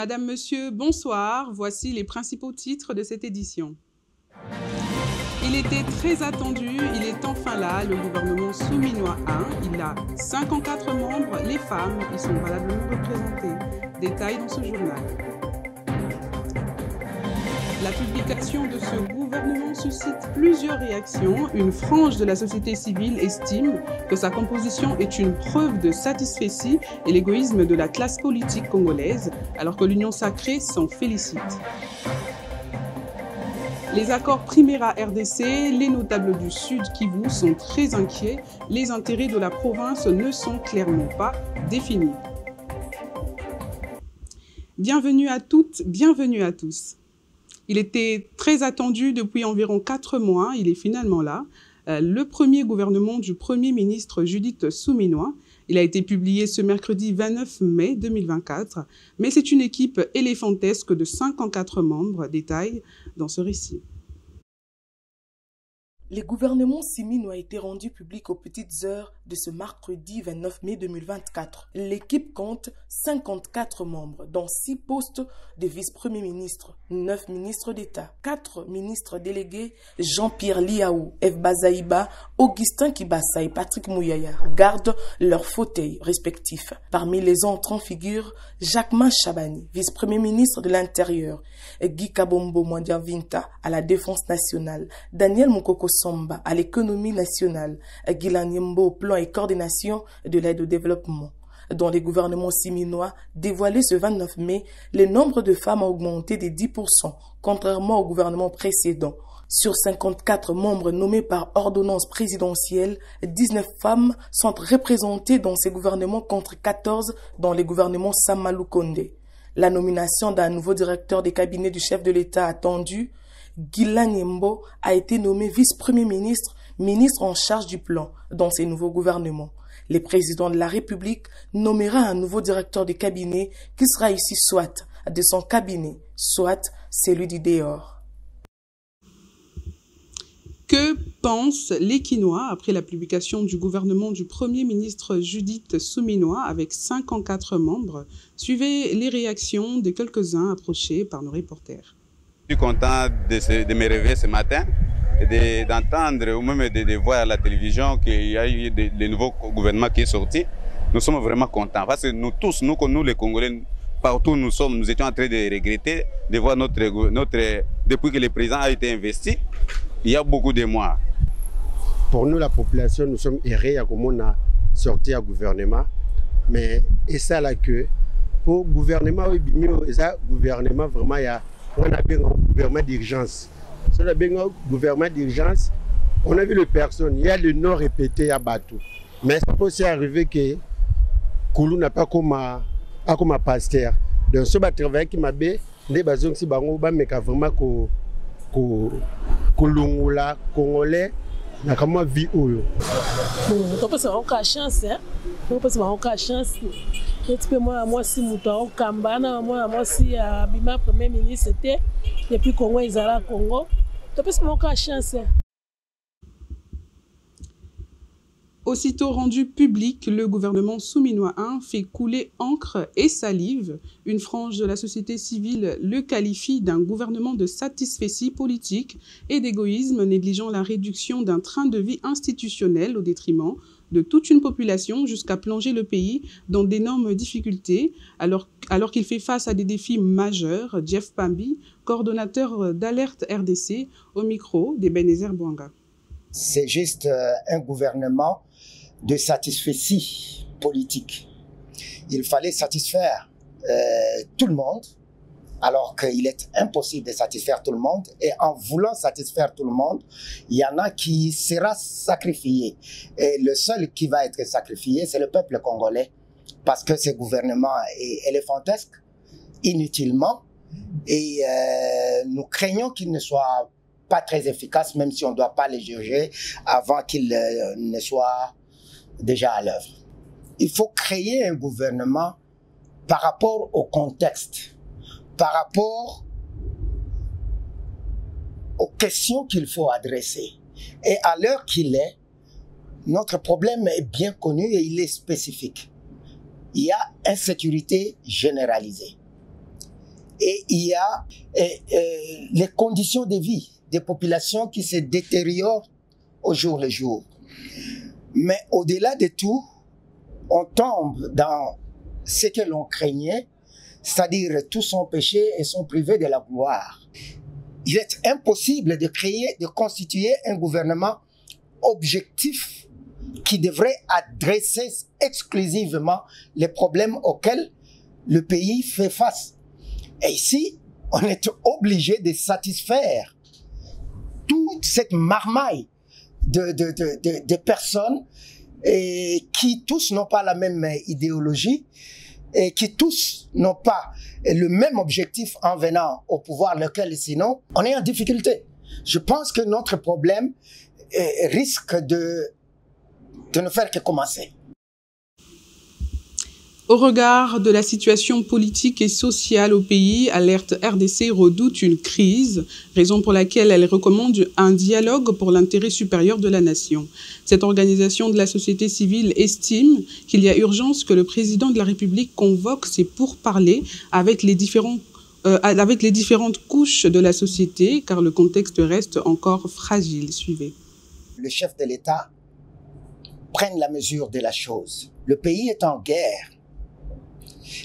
Madame, Monsieur, bonsoir. Voici les principaux titres de cette édition. Il était très attendu, il est enfin là, le gouvernement souminois 1. Il a 54 membres, les femmes y sont valablement représentées. Détail dans ce journal. La publication de ce gouvernement suscite plusieurs réactions. Une frange de la société civile estime que sa composition est une preuve de satisfecit et l'égoïsme de la classe politique congolaise, alors que l'Union sacrée s'en félicite. Les accords Primera-RDC, les notables du Sud Kivu sont très inquiets. Les intérêts de la province ne sont clairement pas définis. Bienvenue à toutes, bienvenue à tous. Il était très attendu depuis environ 4 mois, il est finalement là. Le premier gouvernement du Premier ministre Judith Suminwa. Il a été publié ce mercredi 29 mai 2024, mais c'est une équipe éléphantesque de 54 membres, détail dans ce récit. Le gouvernement Suminwa a été rendu public aux petites heures de ce mercredi 29 mai 2024. L'équipe compte 54 membres, dont 6 postes de vice-premier ministre, 9 ministres d'État, 4 ministres délégués, Jean-Pierre Liaou, F. Bazaïba, Augustin Kibasa et Patrick Mouyaya, gardent leurs fauteuils respectifs. Parmi les entrants figurent Jacquemin Chabani, vice-premier ministre de l'Intérieur, Guy Kabombo Mwandiavinta à la Défense nationale, Daniel Moukoko Somba à l'économie nationale, Guilan Yembo au plan et coordination de l'aide au développement. Dans les gouvernements siminois dévoilés ce 29 mai, le nombre de femmes a augmenté de 10%, contrairement au gouvernement précédent. Sur 54 membres nommés par ordonnance présidentielle, 19 femmes sont représentées dans ces gouvernements contre 14 dans les gouvernements Samalou Kondé. La nomination d'un nouveau directeur des cabinets du chef de l'État attendu, Guilan Yembo, a été nommé vice-premier ministre, ministre en charge du plan dans ces nouveaux gouvernements. Le président de la République nommera un nouveau directeur de cabinet qui sera issu soit de son cabinet, soit celui du dehors. Que pensent les Kinois après la publication du gouvernement du Premier ministre Judith Suminwa avec 54 membres? Suivez les réactions de quelques-uns approchés par nos reporters. Je suis content de me réveiller ce matin et d'entendre ou même de voir à la télévision qu'il y a eu le nouveau gouvernement qui est sorti. Nous sommes vraiment contents parce que nous tous, nous les Congolais, partout où nous étions en train de regretter de voir depuis que le président a été investi, il y a beaucoup de mois. Pour nous, la population, nous sommes errés à comment on a sorti un gouvernement. Mais et ça là que pour le gouvernement, gouvernement vraiment, il y a on a bien un gouvernement d'urgence. Si on a bien un gouvernement d'urgence, on a vu les personnes, il y a le nom répété à Batou. Mais ça peut aussi arriver que Koulou n'a pas comme un pasteur. Donc ce travail qui m'a bien, les bazons si bango ba mais vraiment Koulungula Congolais na kama vie oyo. On peut avoir chance hein. On peut avoir chance. Moi si muto kambana moi si bima premier ministre c'était depuis Congo Izala Congo. On peut avoir chance. Aussitôt rendu public, le gouvernement souminois 1 fait couler encre et salive. Une frange de la société civile le qualifie d'un gouvernement de satisfecit politique et d'égoïsme, négligeant la réduction d'un train de vie institutionnel au détriment de toute une population jusqu'à plonger le pays dans d'énormes difficultés, alors qu'il fait face à des défis majeurs. Jeff Pambi, coordonnateur d'Alerte RDC, au micro d'Ebenezer Bouanga. C'est juste un gouvernement de satisfecit politique. Il fallait satisfaire tout le monde, alors qu'il est impossible de satisfaire tout le monde. Et en voulant satisfaire tout le monde, il y en a qui sera sacrifié. Et le seul qui va être sacrifié, c'est le peuple congolais. Parce que ce gouvernement est éléphantesque, inutilement. Et nous craignons qu'il ne soit pas très efficace, même si on ne doit pas les juger avant qu'ils ne soient déjà à l'œuvre. Il faut créer un gouvernement par rapport au contexte, par rapport aux questions qu'il faut adresser. Et à l'heure qu'il est, notre problème est bien connu et il est spécifique. Il y a insécurité généralisée. Et il y a les conditions de vie des populations qui se détériorent au jour le jour. Mais au-delà de tout, on tombe dans ce que l'on craignait, c'est-à-dire tous sont péchés et sont privés de la gloire. Il est impossible de constituer un gouvernement objectif qui devrait adresser exclusivement les problèmes auxquels le pays fait face. Et ici, on est obligé de satisfaire toute cette marmaille de personnes qui tous n'ont pas la même idéologie et qui tous n'ont pas le même objectif en venant au pouvoir, lequel sinon on est en difficulté. Je pense que notre problème risque de ne faire que commencer. Au regard de la situation politique et sociale au pays, Alerte RDC redoute une crise, raison pour laquelle elle recommande un dialogue pour l'intérêt supérieur de la nation. Cette organisation de la société civile estime qu'il y a urgence que le président de la République convoque ces pourparlers avec les différentes couches de la société, car le contexte reste encore fragile. Suivez. Le chef de l'État prenne la mesure de la chose. Le pays est en guerre.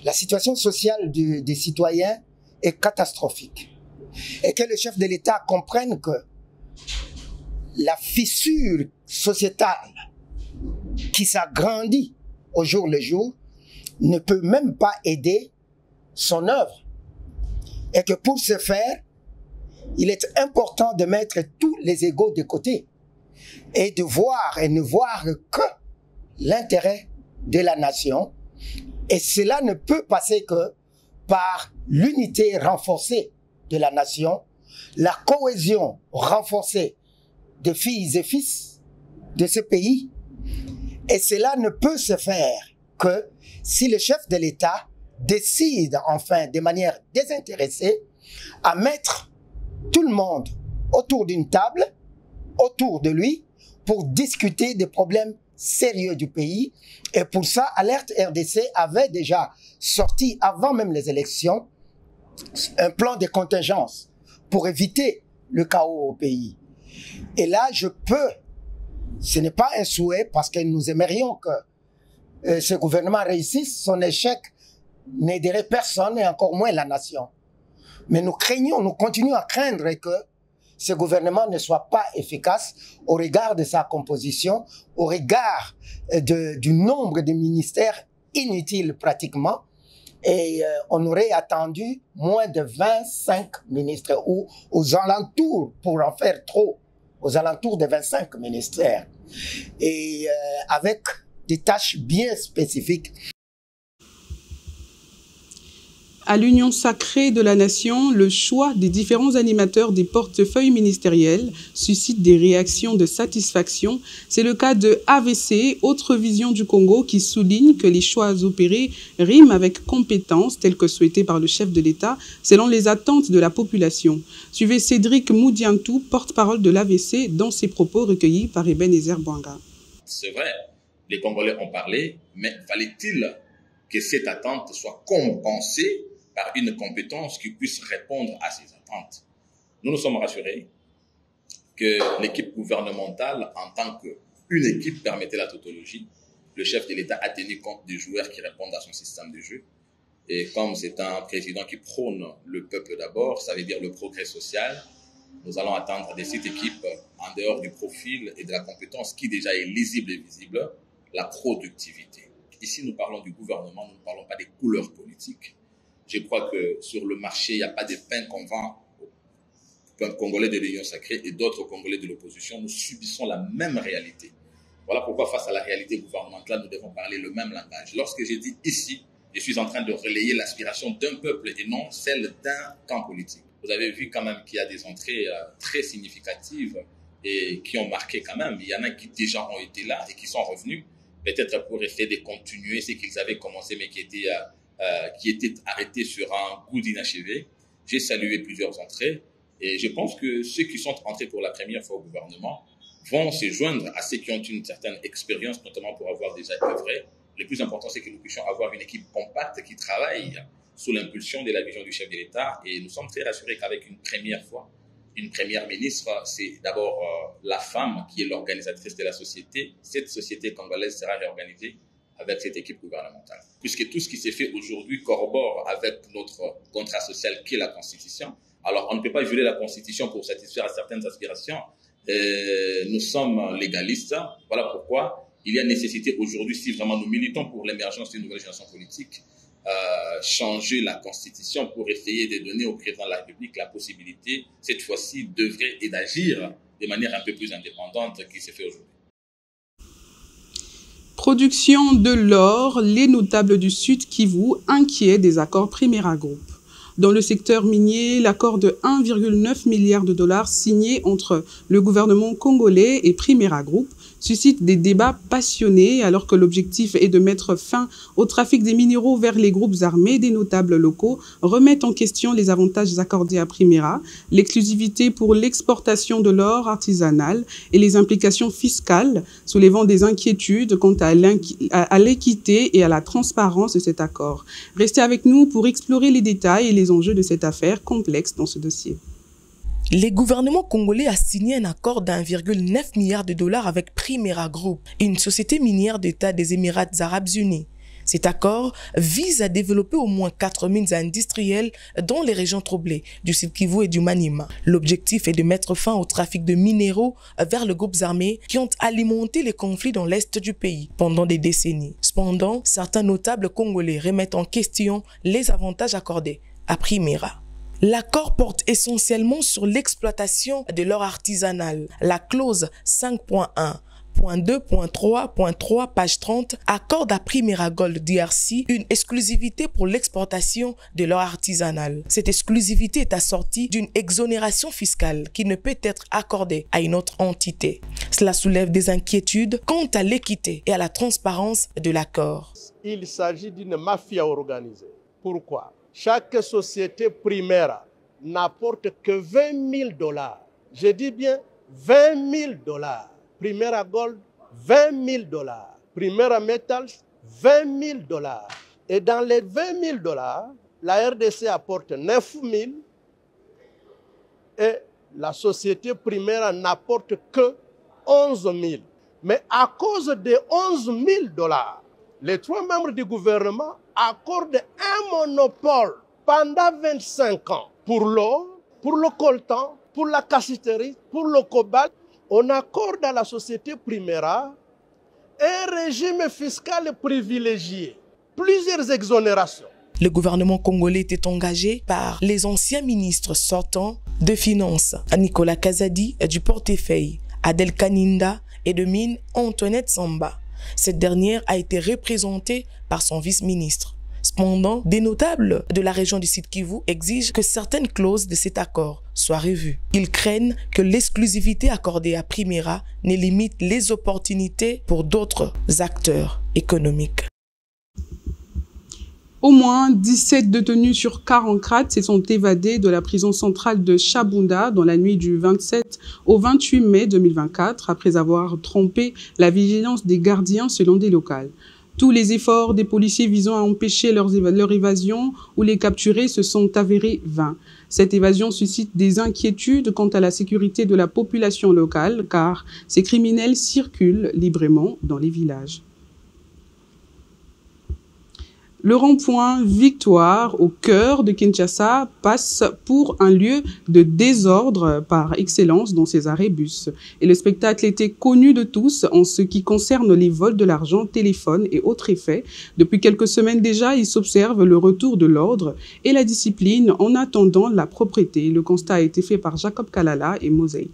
La situation sociale des citoyens est catastrophique. Et que le chef de l'État comprenne que la fissure sociétale qui s'agrandit au jour le jour ne peut même pas aider son œuvre. Et que pour ce faire, il est important de mettre tous les égos de côté et de voir et ne voir que l'intérêt de la nation. Et cela ne peut passer que par l'unité renforcée de la nation, la cohésion renforcée de filles et fils de ce pays. Et cela ne peut se faire que si le chef de l'État décide enfin de manière désintéressée à mettre tout le monde autour d'une table, autour de lui, pour discuter des problèmes sérieux du pays. Et pour ça, Alerte RDC avait déjà sorti, avant même les élections, un plan de contingence pour éviter le chaos au pays. Et là, ce n'est pas un souhait, parce que nous aimerions que ce gouvernement réussisse. Son échec n'aiderait personne et encore moins la nation. Mais nous continuons à craindre que ce gouvernement ne soit pas efficace au regard de sa composition, au regard du nombre de ministères inutiles pratiquement. Et on aurait attendu moins de 25 ministres, ou aux alentours, pour en faire trop, aux alentours de 25 ministères. Et avec des tâches bien spécifiques. À l'union sacrée de la nation, le choix des différents animateurs des portefeuilles ministériels suscite des réactions de satisfaction. C'est le cas de AVC, Autre Vision du Congo, qui souligne que les choix opérés riment avec compétences telles que souhaitées par le chef de l'État, selon les attentes de la population. Suivez Cédric Moudiantou, porte-parole de l'AVC, dans ses propos recueillis par Ebenezer Bwanga. C'est vrai, les Congolais ont parlé, mais fallait-il que cette attente soit compensée par une compétence qui puisse répondre à ces attentes? Nous nous sommes rassurés que l'équipe gouvernementale, en tant qu'une équipe, permettait la tautologie. Le chef de l'État a tenu compte des joueurs qui répondent à son système de jeu. Et comme c'est un président qui prône le peuple d'abord, ça veut dire le progrès social, nous allons attendre de cette équipe, en dehors du profil et de la compétence qui déjà est lisible et visible, la productivité. Ici, nous parlons du gouvernement, nous ne parlons pas des couleurs politiques. Je crois que sur le marché, il n'y a pas de pain qu'on vend aux Congolais de l'Union sacrée et d'autres Congolais de l'opposition. Nous subissons la même réalité. Voilà pourquoi, face à la réalité gouvernementale, nous devons parler le même langage. Lorsque j'ai dit ici, je suis en train de relayer l'aspiration d'un peuple et non celle d'un camp politique. Vous avez vu quand même qu'il y a des entrées très significatives et qui ont marqué quand même. Il y en a qui déjà ont été là et qui sont revenus, peut-être pour essayer de continuer ce qu'ils avaient commencé, mais qui étaient arrêtés sur un goût d'inachevé. J'ai salué plusieurs entrées et je pense que ceux qui sont entrés pour la première fois au gouvernement vont se joindre à ceux qui ont une certaine expérience, notamment pour avoir déjà œuvré. Le plus important, c'est que nous puissions avoir une équipe compacte qui travaille sous l'impulsion de la vision du chef de l'État. Et nous sommes très rassurés qu'avec une première fois, une première ministre, c'est d'abord la femme qui est l'organisatrice de la société. Cette société congolaise sera réorganisée avec cette équipe gouvernementale. Puisque tout ce qui s'est fait aujourd'hui corrobore avec notre contrat social qui est la Constitution. Alors, on ne peut pas violer la Constitution pour satisfaire à certaines aspirations. Nous sommes légalistes. Voilà pourquoi il y a nécessité aujourd'hui, si vraiment nous militons pour l'émergence d'une nouvelle génération politique, changer la Constitution pour essayer de donner au président de la République la possibilité, cette fois-ci, d'œuvrer et d'agir de manière un peu plus indépendante qu'il s'est fait aujourd'hui. Production de l'or, les notables du Sud Kivu inquiets des accords Primera Group. Dans le secteur minier, l'accord de 1,9 milliard de dollars signé entre le gouvernement congolais et Primera Group suscite des débats passionnés alors que l'objectif est de mettre fin au trafic des minéraux vers les groupes armés. Des notables locaux remettent en question les avantages accordés à Primera, l'exclusivité pour l'exportation de l'or artisanal et les implications fiscales, soulevant des inquiétudes quant à l'équité et à la transparence de cet accord. Restez avec nous pour explorer les détails et les enjeux de cette affaire complexe dans ce dossier. Le gouvernement congolais a signé un accord d'1,9 milliard de dollars avec Primera Group, une société minière d'État des Émirats arabes unis. Cet accord vise à développer au moins 4 mines industrielles dans les régions troublées du Sud Kivu et du Maniema. L'objectif est de mettre fin au trafic de minéraux vers les groupes armés qui ont alimenté les conflits dans l'est du pays pendant des décennies. Cependant, certains notables congolais remettent en question les avantages accordés à Primera. L'accord porte essentiellement sur l'exploitation de l'or artisanal. La clause 5.1.2.3.3, page 30, accorde à Primera Gold DRC une exclusivité pour l'exportation de l'or artisanal. Cette exclusivité est assortie d'une exonération fiscale qui ne peut être accordée à une autre entité. Cela soulève des inquiétudes quant à l'équité et à la transparence de l'accord. Il s'agit d'une mafia organisée. Pourquoi ? Chaque société Primera n'apporte que 20 000 dollars. Je dis bien 20 000 dollars. Primera Gold, 20 000 dollars. Primera Metals, 20 000 dollars. Et dans les 20 000 dollars, la RDC apporte 9 000 et la société Primera n'apporte que 11 000. Mais à cause des 11 000 dollars, les 3 membres du gouvernement accordent un monopole pendant 25 ans pour l'or, pour le coltan, pour la cassiterie, pour le cobalt. On accorde à la société Primera un régime fiscal privilégié, plusieurs exonérations. Le gouvernement congolais était engagé par les anciens ministres sortants de Finances, Nicolas Kazadi du portefeuille, Adel Kaninda et de Mines, Antoinette Samba. Cette dernière a été représentée par son vice-ministre. Cependant, des notables de la région du Sud Kivu exigent que certaines clauses de cet accord soient revues. Ils craignent que l'exclusivité accordée à Primera ne limite les opportunités pour d'autres acteurs économiques. Au moins 17 détenus sur 44 se sont évadés de la prison centrale de Chabunda dans la nuit du 27 au 28 mai 2024 après avoir trompé la vigilance des gardiens selon des locales. Tous les efforts des policiers visant à empêcher leur évasion ou les capturer se sont avérés vains. Cette évasion suscite des inquiétudes quant à la sécurité de la population locale car ces criminels circulent librement dans les villages. Le rond-point Victoire, au cœur de Kinshasa, passe pour un lieu de désordre par excellence dans ses arrêts bus. Et le spectacle était connu de tous en ce qui concerne les vols de l'argent, téléphones et autres effets. Depuis quelques semaines déjà, il s'observe le retour de l'ordre et la discipline en attendant la propreté. Le constat a été fait par Jacob Kalala et Mosey.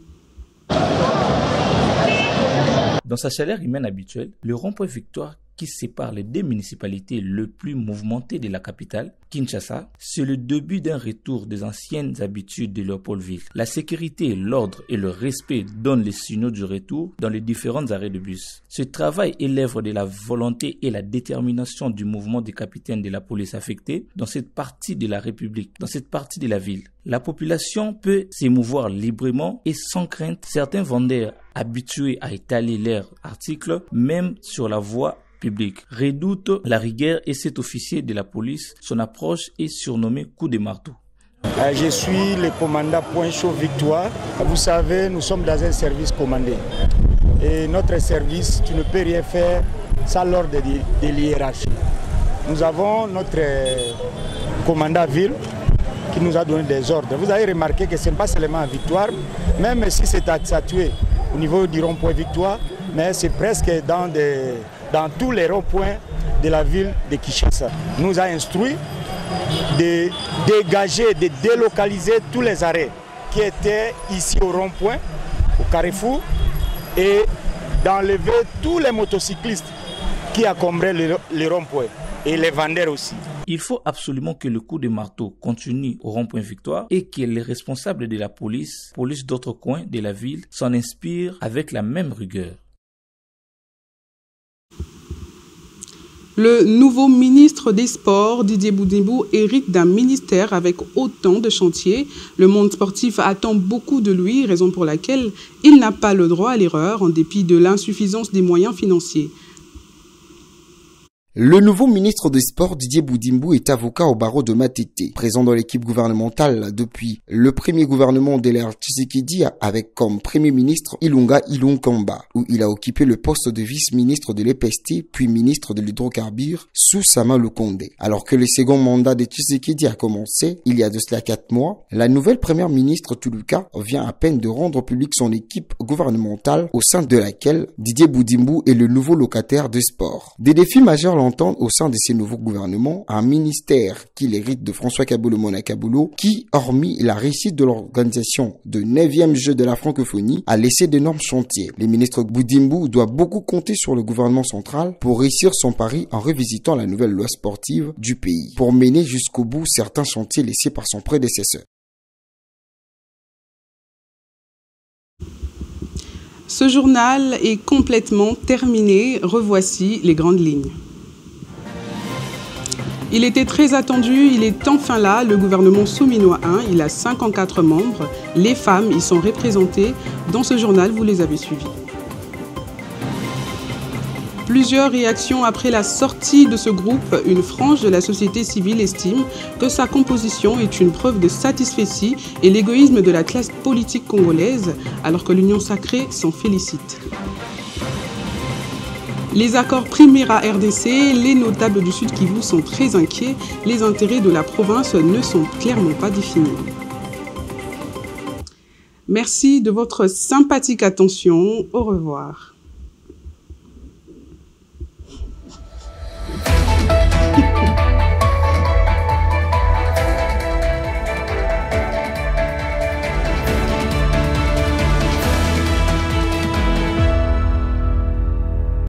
Dans sa chaleur humaine habituelle, le rond-point Victoire qui sépare les 2 municipalités le plus mouvementées de la capitale, Kinshasa, c'est le début d'un retour des anciennes habitudes de Léopoldville. La sécurité, l'ordre et le respect donnent les signaux du retour dans les différents arrêts de bus. Ce travail est l'œuvre de la volonté et la détermination du mouvement des capitaines de la police affectés dans cette partie de la République, dans cette partie de la ville. La population peut s'émouvoir librement et sans crainte. Certains vendeurs habitués à étaler leurs articles, même sur la voie, public redoute la rigueur et cet officier de la police, son approche est surnommée coup de marteau. Je suis le commandant Point Chaud Victoire. Vous savez, nous sommes dans un service commandé. Et notre service, tu ne peux rien faire sans l'ordre de l'hiérarchie. Nous avons notre commandant ville qui nous a donné des ordres. Vous avez remarqué que ce n'est pas seulement à Victoire, même si c'est statué au niveau du rond-point Victoire, mais c'est presque dans tous les ronds-points de la ville de Kinshasa. Nous a instruit de dégager, de délocaliser tous les arrêts qui étaient ici au rond-point, au carrefour, et d'enlever tous les motocyclistes qui encombraient les ronds-points et les vendeurs aussi. Il faut absolument que le coup de marteau continue au rond-point Victoire et que les responsables de la police d'autres coins de la ville, s'en inspirent avec la même rigueur. Le nouveau ministre des Sports, Didier Boudimbo, hérite d'un ministère avec autant de chantiers. Le monde sportif attend beaucoup de lui, raison pour laquelle il n'a pas le droit à l'erreur en dépit de l'insuffisance des moyens financiers. Le nouveau ministre des Sports, Didier Boudimbo, est avocat au barreau de Matete. Présent dans l'équipe gouvernementale depuis le premier gouvernement de l'ère Tshisekedi avec comme premier ministre Ilunga Ilunkamba, où il a occupé le poste de vice-ministre de l'EPST, puis ministre de l'hydrocarbure sous Sama Lukonde. Alors que le second mandat de Tshisekedi a commencé, il y a de cela 4 mois, la nouvelle première ministre Tuluka vient à peine de rendre public son équipe gouvernementale au sein de laquelle Didier Boudimbo est le nouveau locataire des sports. Des défis majeurs l'entendent au sein de ces nouveaux gouvernements, un ministère qu'il hérite de François Kaboulo-Mona Kaboulo, qui, hormis la réussite de l'organisation de 9e Jeux de la francophonie, a laissé d'énormes chantiers. Le ministre Boudimbo doit beaucoup compter sur le gouvernement central pour réussir son pari en revisitant la nouvelle loi sportive du pays, pour mener jusqu'au bout certains chantiers laissés par son prédécesseur. Ce journal est complètement terminé. Revoici les grandes lignes. Il était très attendu, il est enfin là, le gouvernement souminois 1, il a 54 membres, les femmes y sont représentées. Dans ce journal, vous les avez suivis. Plusieurs réactions après la sortie de ce groupe, une frange de la société civile estime que sa composition est une preuve de satisfecit et l'égoïsme de la classe politique congolaise, alors que l'Union sacrée s'en félicite. Les accords Primera-RDC, les notables du Sud Kivu sont très inquiets. Les intérêts de la province ne sont clairement pas définis. Merci de votre sympathique attention. Au revoir.